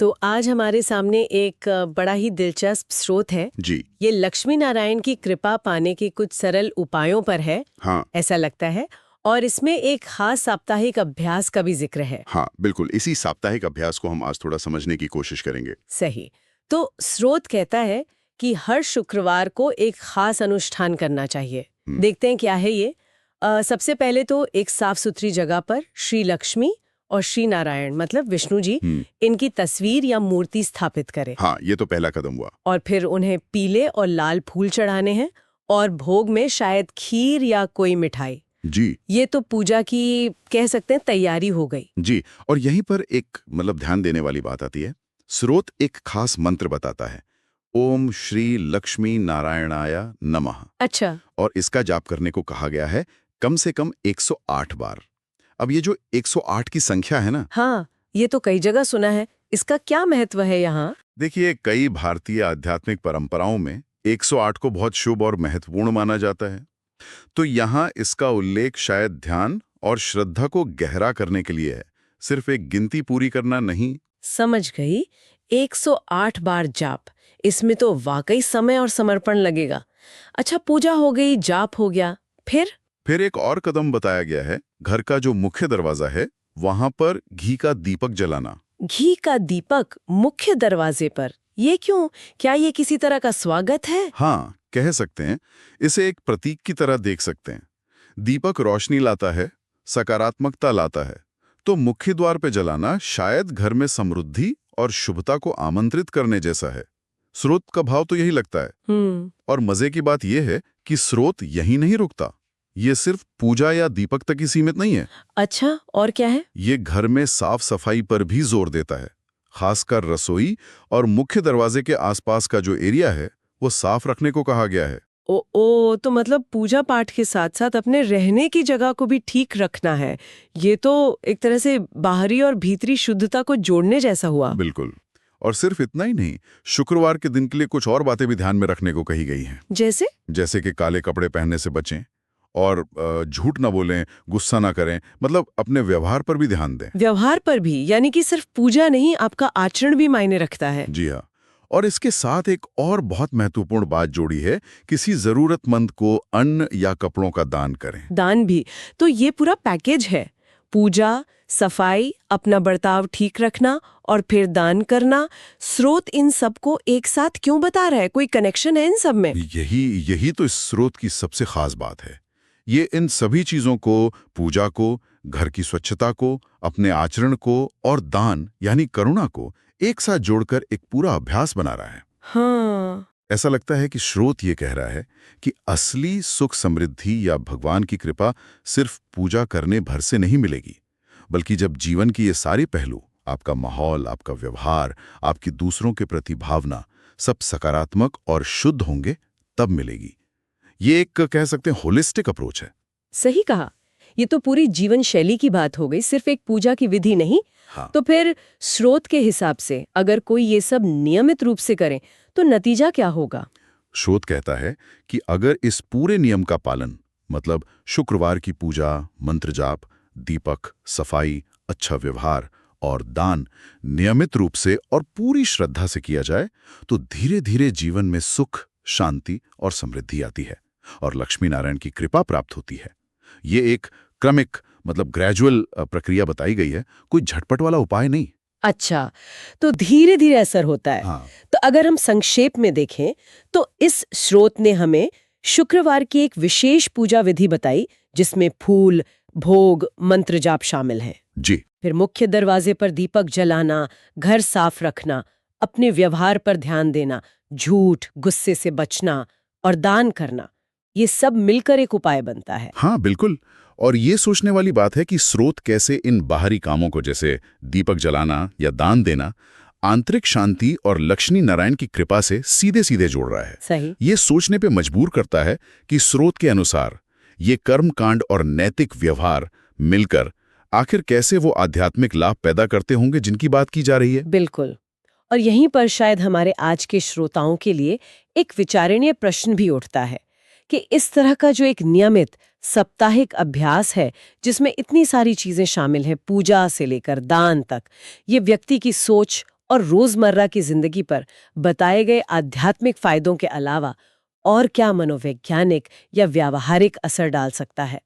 तो आज हमारे सामने एक बड़ा ही दिलचस्प स्रोत है। जी। ये लक्ष्मी नारायण की कृपा पाने के कुछ सरल उपायों पर है। हाँ ऐसा लगता है। और इसमें एक खास साप्ताहिक अभ्यास का भी जिक्र है। हाँ बिल्कुल, इसी साप्ताहिक अभ्यास को हम आज थोड़ा समझने की कोशिश करेंगे। सही। तो स्रोत कहता है कि हर शुक्रवार को एक खास अनुष्ठान करना चाहिए। देखते हैं क्या है ये। सबसे पहले तो एक साफ सुथरी जगह पर श्री लक्ष्मी और श्री नारायण मतलब विष्णु जी इनकी तस्वीर या मूर्ति स्थापित करें। हाँ, ये तो पहला कदम हुआ। और फिर उन्हें पीले और लाल फूल चढ़ाने हैं और भोग में शायद खीर या कोई मिठाई। जी ये तो पूजा की कह सकते हैं तैयारी हो गई। जी। और यहीं पर एक ध्यान देने वाली बात आती है। स्रोत एक खास मंत्र बताता है, ओम श्री लक्ष्मी नारायणाय नमः। अच्छा। और इसका जाप करने को कहा गया है कम से कम 108 बार। अब ये जो 108 की संख्या है ना, हाँ, ये तो कई जगह सुना है। इसका क्या महत्व है यहाँ? देखिए, कई भारतीय आध्यात्मिक परंपराओं में 108 को बहुत शुभ और महत्वपूर्ण माना जाता है। तो यहाँ इसका उल्लेख शायद ध्यान और श्रद्धा को गहरा करने के लिए है, सिर्फ एक गिनती पूरी करना नहीं। समझ गई। 108 बार जाप, इसमें तो वाकई समय और समर्पण लगेगा। अच्छा, पूजा हो गई, जाप हो गया, फिर एक और कदम बताया गया है। घर का जो मुख्य दरवाजा है वहां पर घी का दीपक जलाना। घी का दीपक मुख्य दरवाजे पर, ये क्यों? क्या ये किसी तरह का स्वागत है? हाँ, कह सकते हैं। इसे एक प्रतीक की तरह देख सकते हैं। दीपक रोशनी लाता है, सकारात्मकता लाता है। तो मुख्य द्वार पे जलाना शायद घर में समृद्धि और शुभता को आमंत्रित करने जैसा है। स्रोत का भाव तो यही लगता है। और मजे की बात यह है कि स्रोत यही नहीं रुकता। ये सिर्फ पूजा या दीपक तक ही सीमित नहीं है। अच्छा, और क्या है? ये घर में साफ सफाई पर भी जोर देता है। खासकर रसोई और मुख्य दरवाजे के आसपास का जो एरिया है वो साफ रखने को कहा गया है। तो मतलब पूजा पाठ के साथ साथ अपने रहने की जगह को भी ठीक रखना है। ये तो एक तरह से बाहरी और भीतरी शुद्धता को जोड़ने जैसा हुआ। बिल्कुल। और सिर्फ इतना ही नहीं, शुक्रवार के दिन के लिए कुछ और बातें भी ध्यान में रखने को कही गई हैं। जैसे कि काले कपड़े पहनने से बचें और झूठ ना बोलें, गुस्सा ना करें, मतलब अपने व्यवहार पर भी ध्यान दें। व्यवहार पर भी, यानी कि सिर्फ पूजा नहीं, आपका आचरण भी मायने रखता है। जी हाँ। और इसके साथ एक और बहुत महत्वपूर्ण बात जोड़ी है, किसी जरूरतमंद को अन्न या कपड़ों का दान करें। दान भी, तो ये पूरा पैकेज है। पूजा, सफाई, अपना बर्ताव ठीक रखना और फिर दान करना। स्रोत इन सबको एक साथ क्यों बता रहा है? कोई कनेक्शन है इन सब में? यही तो इस स्रोत की सबसे खास बात है। ये इन सभी चीजों को, पूजा को, घर की स्वच्छता को, अपने आचरण को और दान यानी करुणा को एक साथ जोड़कर एक पूरा अभ्यास बना रहा है। हाँ। ऐसा लगता है कि स्रोत ये कह रहा है कि असली सुख समृद्धि या भगवान की कृपा सिर्फ पूजा करने भर से नहीं मिलेगी, बल्कि जब जीवन की ये सारे पहलू, आपका माहौल, आपका व्यवहार, आपकी दूसरों के प्रति भावना, सब सकारात्मक और शुद्ध होंगे, तब मिलेगी। ये एक कह सकते हैं होलिस्टिक अप्रोच है। सही कहा। ये तो पूरी जीवन शैली की बात हो गई, सिर्फ एक पूजा की विधि नहीं। हाँ। तो फिर स्रोत के हिसाब से अगर कोई ये सब नियमित रूप से करे तो नतीजा क्या होगा? स्रोत कहता है कि अगर इस पूरे नियम का पालन, मतलब शुक्रवार की पूजा, मंत्र जाप, दीपक, सफाई, अच्छा व्यवहार और दान नियमित रूप से और पूरी श्रद्धा से किया जाए, तो धीरे धीरे जीवन में सुख, शांति और समृद्धि आती है और लक्ष्मी नारायण की कृपा प्राप्त होती है। ये एक क्रमिक, मतलब ग्रेजुअल प्रक्रिया बताई गई है, कोई झटपट वाला उपाय नहीं। अच्छा, तो धीरे धीरे असर होता है। हाँ। तो अगर हम संक्षेप में देखें तो इस स्रोत ने हमें शुक्रवार की एक विशेष पूजा विधि बताई जिसमें फूल, भोग, मंत्र जाप शामिल हैं। जी। फिर मुख्य दरवाजे पर दीपक जलाना, घर साफ रखना, अपने व्यवहार पर ध्यान देना, झूठ, गुस्से से बचना और दान करना, ये सब मिलकर एक उपाय बनता है। हाँ बिल्कुल। और ये सोचने वाली बात है कि स्रोत कैसे इन बाहरी कामों को, जैसे दीपक जलाना या दान देना, आंतरिक शांति और लक्ष्मी नारायण की कृपा से सीधे सीधे जोड़ रहा है। सही। ये सोचने पे मजबूर करता है कि स्रोत के अनुसार ये कर्म कांड और नैतिक व्यवहार मिलकर आखिर कैसे वो आध्यात्मिक लाभ पैदा करते होंगे जिनकी बात की जा रही है। बिल्कुल। और यहीं पर शायद हमारे आज के श्रोताओं के लिए एक विचारणीय प्रश्न भी उठता है कि इस तरह का जो एक नियमित साप्ताहिक अभ्यास है जिसमें इतनी सारी चीजें शामिल हैं, पूजा से लेकर दान तक, ये व्यक्ति की सोच और रोजमर्रा की जिंदगी पर बताए गए आध्यात्मिक फायदों के अलावा और क्या मनोवैज्ञानिक या व्यावहारिक असर डाल सकता है।